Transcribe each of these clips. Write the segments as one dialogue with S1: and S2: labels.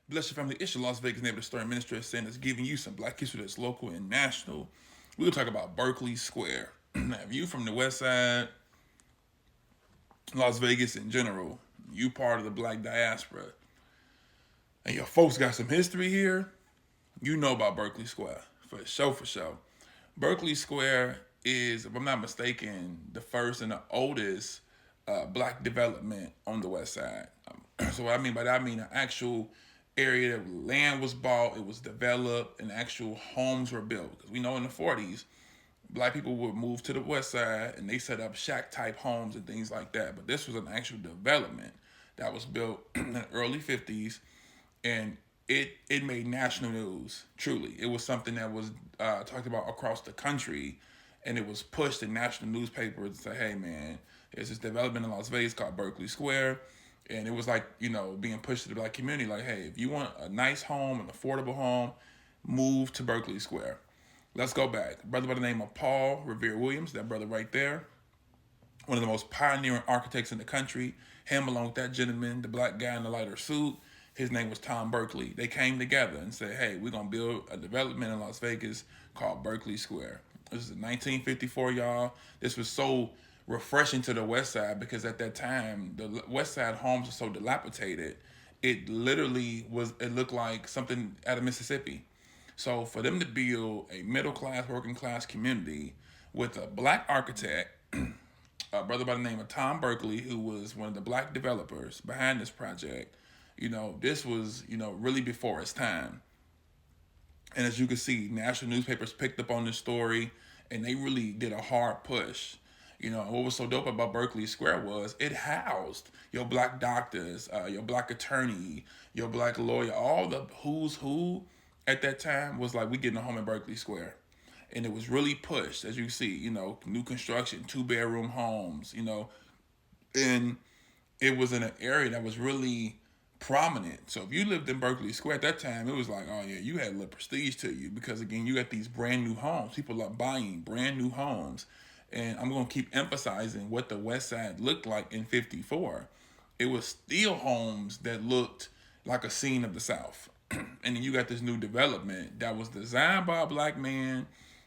S1: Bless your family. It's your Las Vegas neighborhood story ministry saying that's giving you some black history that's local and national. We're gonna talk about Berkeley Square. Now, if you from the West Side, Las Vegas in general, you part of the black diaspora, and your folks got some history here, you know about Berkeley Square for sure, for sure. Berkeley Square is, if I'm not mistaken, the first and the oldest black development on the West Side. So what I mean by that, I mean an actual area that land was bought, it was developed, and actual homes were built. Because we know in the 40s, black people would move to the West Side and they set up shack type homes and things like that. But this was an actual development that was built in the early 50s, and it made national news. Truly, it was something that was talked about across the country, and it was pushed in national newspapers to say, "Hey, man, there's this development in Las Vegas called Berkeley Square," and it was like being pushed to the black community, like, "Hey, if you want a nice home, an affordable home, move to Berkeley Square." Let's go back. A brother by the name of Paul Revere Williams, that brother right there, one of the most pioneering architects in the country. Him, along with that gentleman, the black guy in the lighter suit, his name was Tom Berkley. They came together and said, "Hey, we're gonna build a development in Las Vegas called Berkeley Square." This is 1954, y'all. This was so refreshing to the West Side because at that time the West Side homes were so dilapidated. It literally was. It looked like something out of Mississippi. So for them to build a middle class, working class community with a black architect, a brother by the name of Tom Berkley, who was one of the black developers behind this project, this was, really before its time. And as you can see, national newspapers picked up on this story and they really did a hard push. What was so dope about Berkeley Square was it housed your black doctors, your black attorney, your black lawyer, all the who's who at that time was like, we getting a home in Berkeley Square. And it was really pushed, as you see, new construction, 2-bedroom homes, and it was in an area that was really prominent. So if you lived in Berkeley Square at that time, it was like, oh yeah, you had a little prestige to you because again, you got these brand new homes. People are buying brand new homes. And I'm gonna keep emphasizing what the West Side looked like in '54. It was still homes that looked like a scene of the South. And then you got this new development that was designed by a black man,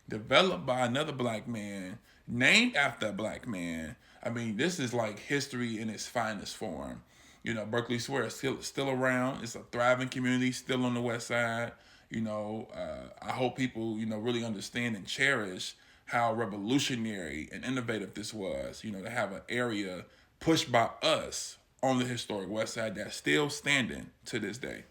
S1: developed by another black man, named after a black man. I mean, this is like history in its finest form. Berkeley Square is still around. It's a thriving community, still on the West Side. I hope people really understand and cherish how revolutionary and innovative this was. To have an area pushed by us on the historic West Side that's still standing to this day.